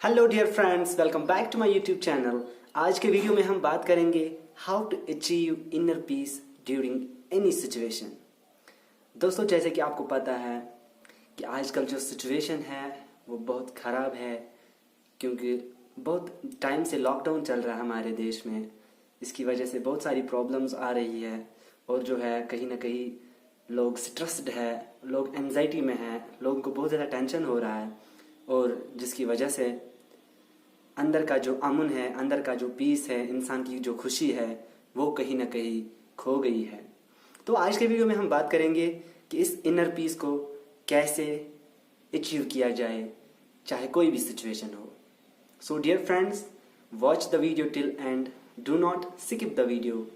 Hello dear friends, welcome back to my YouTube channel. आज के video में हम बात करेंगे how to achieve inner peace during any situation. दोस्तों, जैसे कि आपको पता है कि आजकल जो सिचुएशन है वो बहुत ख़राब है, क्योंकि बहुत टाइम से लॉकडाउन चल रहा है हमारे देश में। इसकी वजह से बहुत सारी प्रॉब्लम्स आ रही है और जो है कहीं ना कहीं लोग स्ट्रेस्ड है, लोग एंजाइटी में हैं, लोगों को बहुत ज़्यादा टेंशन हो रहा है और जिसकी वजह से अंदर का जो अमन है, अंदर का जो पीस है, इंसान की जो खुशी है वो कहीं ना कहीं खो गई है। तो आज के वीडियो में हम बात करेंगे कि इस इनर पीस को कैसे अचीव किया जाए, चाहे कोई भी सिचुएशन हो। So dear friends, watch the video till end, do not skip the video,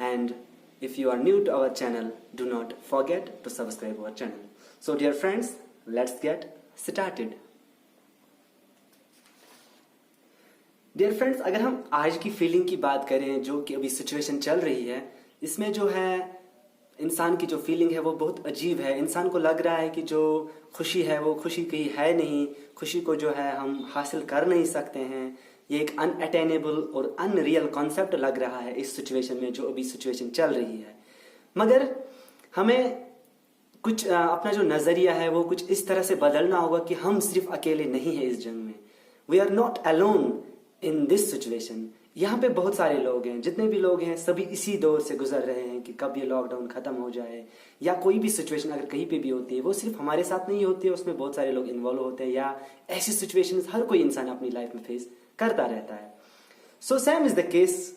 and if you are new to our channel, do not forget to subscribe our channel. So dear friends, let's get started. Dear friends, अगर हम आज की feeling की बात करें जो कि अभी सिचुएशन चल रही है, इसमें जो है इंसान की जो फीलिंग है वो बहुत अजीब है। इंसान को लग रहा है कि जो खुशी है वो खुशी कहीं है नहीं, खुशी को जो है हम हासिल कर नहीं सकते हैं। ये एक अनअटेनेबल और अनरियल कॉन्सेप्ट लग रहा है इस सिचुएशन में जो अभी सिचुएशन चल रही है। मगर हमें कुछ अपना जो नज़रिया है वो कुछ इस तरह से बदलना होगा कि हम सिर्फ अकेले नहीं हैं इस जंग में। We are not alone in this situation. यहाँ पे बहुत सारे लोग हैं, जितने भी लोग हैं सभी इसी दौर से गुजर रहे हैं कि कब ये लॉकडाउन खत्म हो जाए, या कोई भी सिचुएशन अगर कहीं पे भी होती है वो सिर्फ हमारे साथ नहीं होती है, उसमें बहुत सारे लोग इन्वॉल्व होते हैं, या ऐसी सिचुएशंस हर कोई इंसान अपनी लाइफ में फेस करता रहता है। So same is the case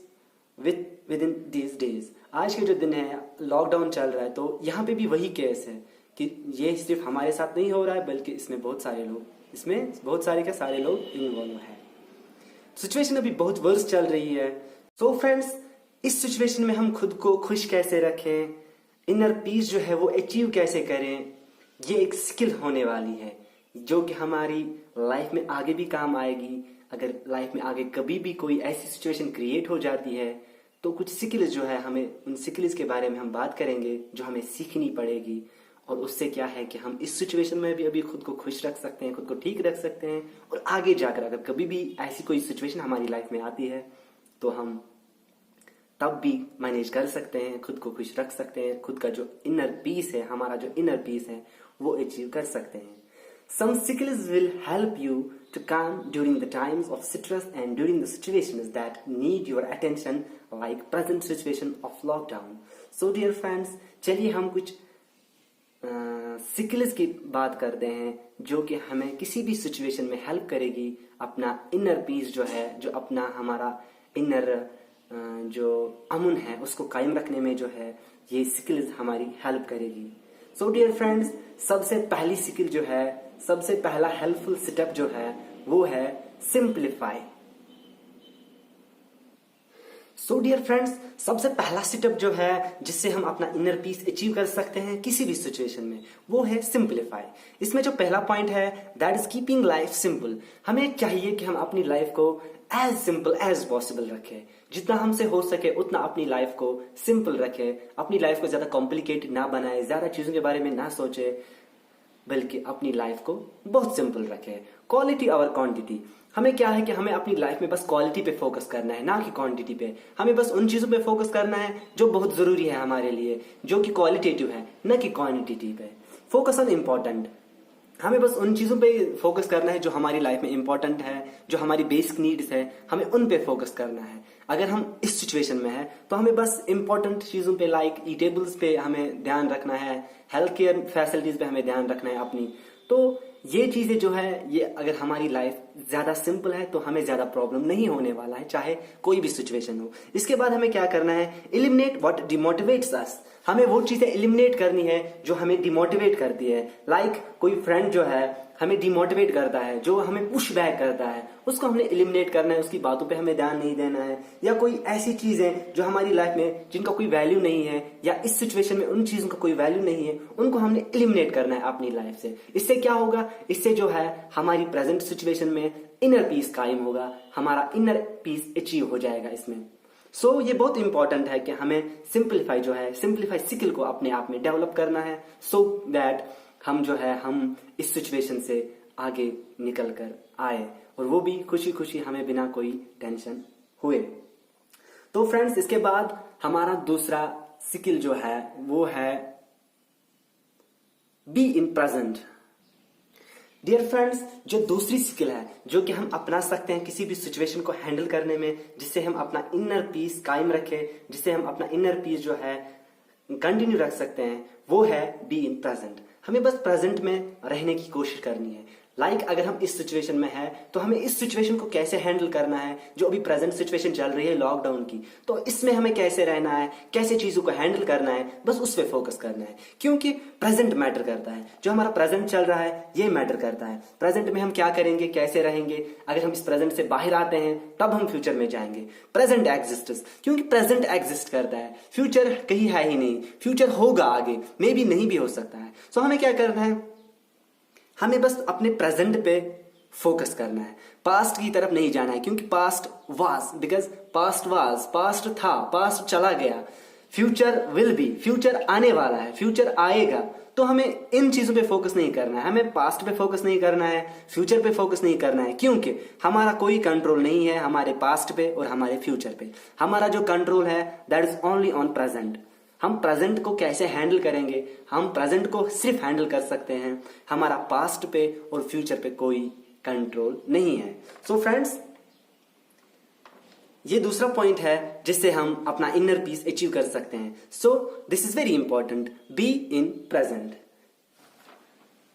with in these days. आज के जो दिन है, लॉकडाउन चल रहा है, तो यहाँ पे भी वही केस है कि ये सिर्फ हमारे साथ नहीं हो रहा है, बल्कि इसमें बहुत सारे लोग इन्वॉल्व हैं। सिचुएशन अभी बहुत वर्स चल रही है। सो फ्रेंड्स, इस सिचुएशन में हम खुद को खुश कैसे रखें, इनर पीस जो है वो अचीव कैसे करें, ये एक स्किल होने वाली है जो कि हमारी लाइफ में आगे भी काम आएगी। अगर लाइफ में आगे कभी भी कोई ऐसी सिचुएशन क्रिएट हो जाती है तो कुछ स्किल्स जो है, हमें उन स्किल्स के बारे में हम बात करेंगे जो हमें सीखनी पड़ेगी, और उससे क्या है कि हम इस सिचुएशन में भी अभी खुद को खुश रख सकते हैं, खुद को ठीक रख सकते हैं, और आगे जाकर अगर कभी भी ऐसी कोई सिचुएशन हमारी लाइफ में आती है तो हम तब भी मैनेज कर सकते हैं, खुद को खुश रख सकते हैं, खुद का जो इनर पीस है, हमारा जो इनर पीस है वो अचीव कर सकते हैं। Some skills will help you to calm during the times of stress and during the situations that need your attention, like present situation of lockdown. So dear friends, चलिए हम कुछ skills की बात करते हैं जो कि हमें किसी भी सिचुएशन में हेल्प करेगी अपना इनर पीस जो है, जो अपना हमारा इनर जो अमन है उसको कायम रखने में जो है ये स्किल्स हमारी हेल्प करेगी। सो डियर फ्रेंड्स, सबसे पहली स्किल जो है, सबसे पहला हेल्पफुल स्टेप जो है वो है सिंप्लीफाई। सो डियर फ्रेंड्स, सबसे पहला स्टेप जो है जिससे हम अपना इनर पीस अचीव कर सकते हैं किसी भी सिचुएशन में, वो है सिंप्लीफाई। इसमें जो पहला पॉइंट है that is keeping life simple. हमें चाहिए कि हम अपनी लाइफ को एज सिंपल एज पॉसिबल रखें, जितना हमसे हो सके उतना अपनी लाइफ को सिंपल रखें, अपनी लाइफ को ज्यादा कॉम्प्लिकेटेड ना बनाए, ज्यादा चीजों के बारे में ना सोचे, बल्कि अपनी लाइफ को बहुत सिंपल रखें। क्वालिटी और क्वांटिटी, हमें क्या है कि हमें अपनी लाइफ में बस क्वालिटी पे फोकस करना है, ना कि क्वांटिटी पे। हमें बस उन चीजों पे फोकस करना है जो बहुत जरूरी है हमारे लिए, जो कि क्वालिटेटिव है, न कि क्वांटिटी पे। फोकस ऑन इम्पोर्टेंट, हमें बस उन चीजों पे फोकस करना है जो हमारी लाइफ में इंपॉर्टेंट है, जो हमारी बेसिक नीड्स है, हमें उन पे फोकस करना है। अगर हम इस सिचुएशन में है तो हमें बस इंपॉर्टेंट चीजों पे, लाइक ईटेबल्स पे हमें ध्यान रखना है, हेल्थ केयर फैसिलिटीज पे हमें ध्यान रखना है अपनी। तो ये चीजें जो है, ये अगर हमारी लाइफ ज्यादा सिंपल है तो हमें ज्यादा प्रॉब्लम नहीं होने वाला है, चाहे कोई भी सिचुएशन हो। इसके बाद हमें क्या करना है, एलिमिनेट व्हाट डिमोटिवेट्स अस। हमें वो चीजें एलिमिनेट करनी है जो हमें डिमोटिवेट करती है। लाइक कोई फ्रेंड जो है हमें डिमोटिवेट करता है, जो हमें पुश बैक करता है, उसको हमने एलिमिनेट करना है, उसकी बातों पे हमें ध्यान नहीं देना है। या कोई ऐसी चीजें जो हमारी लाइफ में जिनका कोई वैल्यू नहीं है, या इस सिचुएशन में उन चीजों का कोई वैल्यू नहीं है, उनको हमने एलिमिनेट करना है अपनी लाइफ से। इससे क्या होगा, इससे जो है हमारी प्रेजेंट सिचुएशन में इनर पीस कायम होगा, हमारा इनर पीस अचीव हो जाएगा इसमें। सो ये बहुत इंपॉर्टेंट है कि हमें सिंप्लीफाई जो है, सिंप्लीफाई स्किल को अपने आप में डेवलप करना है, सो दैट हम जो है हम इस सिचुएशन से आगे निकल कर आए और वो भी खुशी खुशी हमें बिना कोई टेंशन हुए। तो फ्रेंड्स, इसके बाद हमारा दूसरा स्किल जो है वो है be in present. Dear friends, जो दूसरी स्किल है जो कि हम अपना सकते हैं किसी भी सिचुएशन को हैंडल करने में, जिससे हम अपना इनर पीस कायम रखें, जिससे हम अपना इनर पीस जो है कंटिन्यू रख सकते हैं, वो है बी इन प्रेजेंट। हमें बस प्रेजेंट में रहने की कोशिश करनी है। अगर हम इस सिचुएशन में है तो हमें इस सिचुएशन को कैसे हैंडल करना है, जो अभी प्रेजेंट सिचुएशन चल रही है लॉकडाउन की, तो इसमें हमें कैसे रहना है, कैसे चीजों को हैंडल करना है, बस उस पर फोकस करना है। क्योंकि प्रेजेंट मैटर करता है, जो हमारा प्रेजेंट चल रहा है ये मैटर करता है। प्रेजेंट में हम क्या करेंगे, कैसे रहेंगे, अगर हम इस प्रेजेंट से बाहर आते हैं तब हम फ्यूचर में जाएंगे। प्रेजेंट एग्जिस्ट्स, क्योंकि प्रेजेंट एग्जिस्ट करता है, फ्यूचर कहीं है ही नहीं। फ्यूचर होगा आगे, मे बी नहीं भी हो सकता है। सो हमें क्या करना है, हमें बस अपने प्रेजेंट पे फोकस करना है, पास्ट की तरफ नहीं जाना है। क्योंकि पास्ट पास्ट था, पास्ट चला गया। फ्यूचर विल बी, फ्यूचर आने वाला है, फ्यूचर आएगा। तो हमें इन चीजों पे फोकस नहीं करना है, हमें पास्ट पे फोकस नहीं करना है, फ्यूचर पे फोकस नहीं करना है। क्योंकि हमारा कोई कंट्रोल नहीं है हमारे पास्ट पे और हमारे फ्यूचर पे। हमारा जो कंट्रोल है that is only on present. हम प्रेजेंट को कैसे हैंडल करेंगे, हम प्रेजेंट को सिर्फ हैंडल कर सकते हैं, हमारा पास्ट पे और फ्यूचर पे कोई कंट्रोल नहीं है। सो फ्रेंड्स, ये दूसरा पॉइंट है जिससे हम अपना इनर पीस अचीव कर सकते हैं। So this is very important, be in present.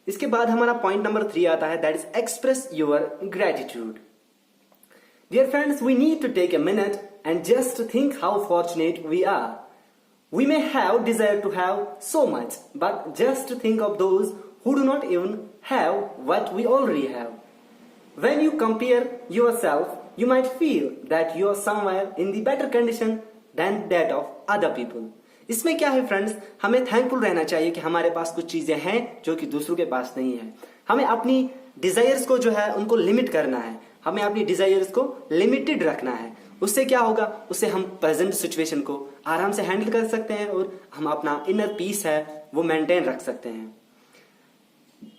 इसके बाद हमारा पॉइंट नंबर 3 आता है, that is express your gratitude. Dear friends, we need to take a minute and just think how fortunate we are. We may have desire to have so much, but just think of those who do not even have what we already have. When you compare yourself, you might feel that you are somewhere in the better condition than that of other people. इसमें क्या है friends, हमें thankful रहना चाहिए कि हमारे पास कुछ चीजें हैं जो कि दूसरों के पास नहीं है। हमें अपनी डिजायर्स को जो है उनको लिमिट करना है, हमें अपनी डिजायर्स को लिमिटेड रखना है। उससे क्या होगा, उससे हम प्रेजेंट सिचुएशन को आराम से हैंडल कर सकते हैं और हम अपना इनर पीस है वो मेंटेन रख सकते हैं।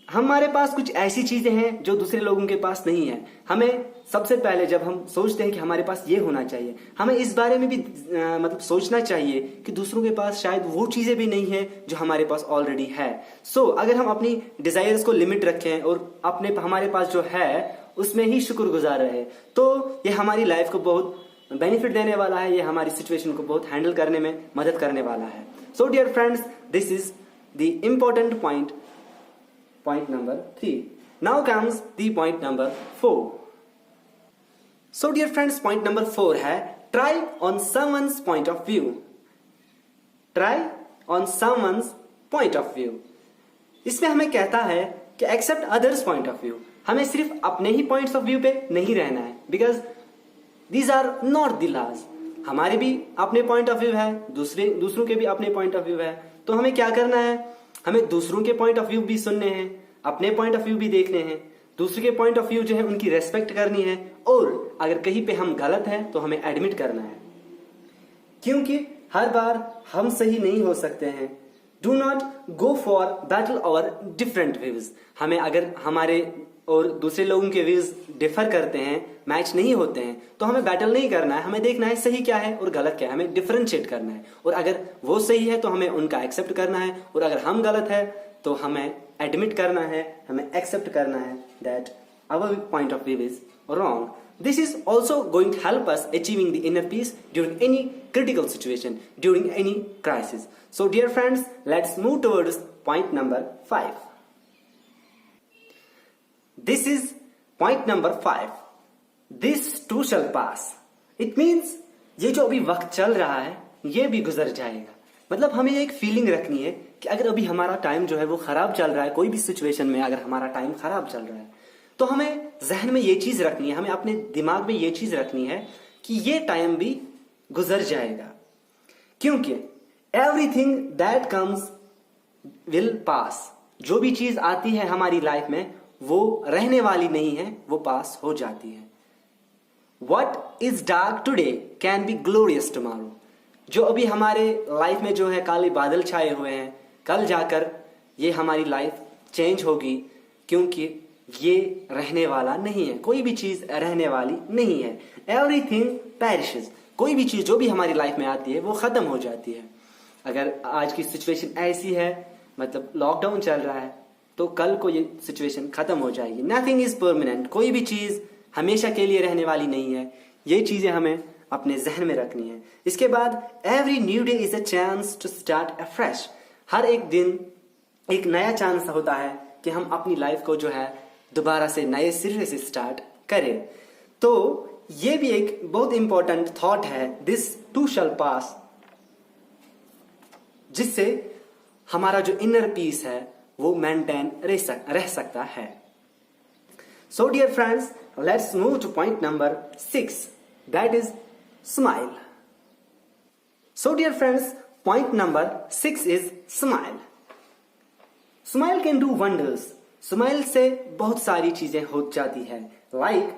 हमारे पास कुछ ऐसी चीजें हैं जो दूसरे लोगों के पास नहीं है। हमें सबसे पहले जब हम सोचते हैं कि हमारे पास ये होना चाहिए, हमें इस बारे में भी मतलब सोचना चाहिए कि दूसरों के पास शायद वो चीजें भी नहीं है जो हमारे पास ऑलरेडी है। सो अगर हम अपनी डिजायर्स को लिमिट रखें और हमारे पास जो है उसमें ही शुक्रगुजार रहे, तो ये हमारी लाइफ को बहुत बेनिफिट देने वाला है, ये हमारी सिचुएशन को बहुत हैंडल करने में मदद करने वाला है। So dear friends, this is the important point number 3. Now comes the point number 4. So dear friends, point number 4 है try on someone's point of view. Try on someone's point of view. इसमें हमें कहता है कि accept others point of view. हमें सिर्फ अपने ही points of view पे नहीं रहना है, because these are not the laws. हमारे भी अपने point of view है, दूसरों के भी अपने point of view है। तो हमें क्या करना है, हमें दूसरों के पॉइंट ऑफ व्यू भी सुनने हैं, अपने पॉइंट ऑफ व्यू भी देखने हैं, दूसरे के पॉइंट ऑफ व्यू जो है उनकी रेस्पेक्ट करनी है, और अगर कहीं पे हम गलत हैं तो हमें एडमिट करना है। क्योंकि हर बार हम सही नहीं हो सकते हैं। Do not go for battle और डिफरेंट व्यूज। हमें अगर हमारे और दूसरे लोगों के व्यूज डिफर करते हैं, मैच नहीं होते हैं, तो हमें बैटल नहीं करना है। हमें देखना है सही क्या है और गलत क्या है, हमें डिफरेंशिएट करना है। और अगर वो सही है तो हमें उनका एक्सेप्ट करना है, और अगर हम गलत है तो हमें एडमिट करना है, हमें एक्सेप्ट करना है that our point of view is wrong. This is also going to help us achieving the inner peace during any critical situation, during any crisis. So dear friends, let's move towards point number 5. This is point number 5. This too shall pass. It means ये जो अभी वक्त चल रहा है ये भी गुजर जाएगा. मतलब हमें एक फीलिंग रखनी है कि अगर अभी हमारा टाइम जो है वो खराब चल रहा है, कोई भी सिचुएशन में अगर हमारा टाइम खराब चल रहा है, तो हमें जहन में ये चीज रखनी है, हमें अपने दिमाग में ये चीज रखनी है कि ये टाइम भी गुजर जाएगा. क्योंकि everything that comes will pass. जो भी चीज आती है हमारी लाइफ में वो रहने वाली नहीं है, वो पास हो जाती है. What is dark today can be glorious tomorrow. जो अभी हमारे लाइफ में जो है काले बादल छाए हुए हैं, कल जाकर ये हमारी लाइफ चेंज होगी. क्योंकि ये रहने वाला नहीं है, कोई भी चीज रहने वाली नहीं है। एवरीथिंग पेरिशेस, कोई भी चीज जो भी हमारी लाइफ में आती है वो खत्म हो जाती है। अगर आज की सिचुएशन ऐसी है, मतलब लॉकडाउन चल रहा है, तो कल को ये सिचुएशन खत्म हो जाएगी। नथिंग इज परमानेंट, कोई भी चीज हमेशा के लिए रहने वाली नहीं है। ये चीजें हमें अपने जहन में रखनी है। इसके बाद every new day is a chance to start afresh, हर एक दिन एक नया चांस होता है कि हम अपनी लाइफ को जो है दोबारा से नए सिरे से स्टार्ट करें। तो ये भी एक बहुत इंपॉर्टेंट थॉट है, दिस टू शैल पास, जिससे हमारा जो इनर पीस है वो मेंटेन रह सकता है। So dear friends, let's move to point number 6, that is smile. So dear friends, point number 6 is smile. Smile can do wonders. Smile से बहुत सारी चीजें हो जाती है। Like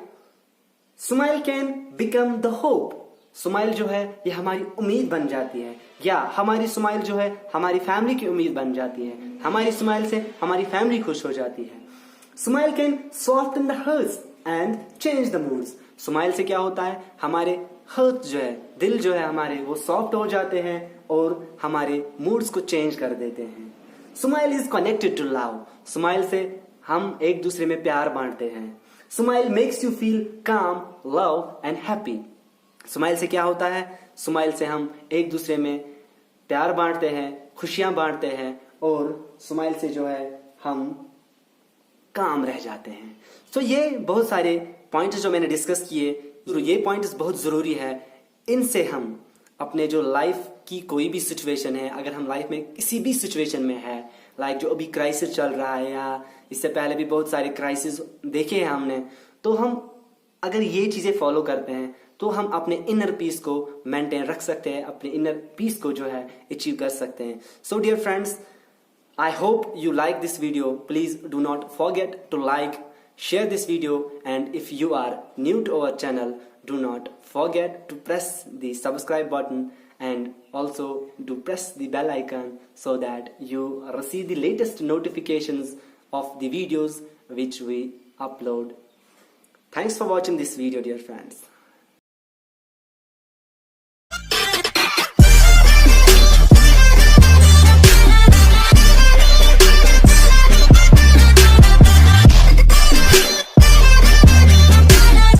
smile can become the hope. Smile जो है ये हमारी उम्मीद बन जाती है, या हमारी स्माइल जो है हमारी फैमिली की उम्मीद बन जाती है। हमारी स्माइल से हमारी फैमिली खुश हो जाती है। Smile can soften the hearts and change the moods. Smile से क्या होता है, हमारे हर्ट जो है, दिल जो है हमारे, वो सॉफ्ट हो जाते हैं और हमारे मूड्स को चेंज कर देते हैं। Smile is connected to love. Smile से हम एक दूसरे में प्यार बांटते हैं। Smile makes you feel calm, love and happy. Smile से क्या होता है, स्माइल से हम एक दूसरे में प्यार बांटते हैं, खुशियां बांटते हैं, और स्माइल से जो है हम काम रह जाते हैं। तो ये बहुत सारे पॉइंट्स जो मैंने डिस्कस किए, तो ये पॉइंट्स बहुत जरूरी है। इनसे हम अपने जो लाइफ की कोई भी सिचुएशन है, अगर हम लाइफ में किसी भी सिचुएशन में है, लाइक जो अभी क्राइसिस चल रहा है या इससे पहले भी बहुत सारे क्राइसिस देखे हैं हमने, तो हम अगर ये चीजें फॉलो करते हैं तो हम अपने इनर पीस को मेंटेन रख सकते हैं, अपने इनर पीस को जो है अचीव कर सकते हैं। So dear friends, I hope you like this video. Please do not forget to like, share this video, and if you are new to our channel, do not forget to press the subscribe button and also do press the bell icon so that you receive the latest notifications of the videos which we upload. Thanks for watching this video, dear friends.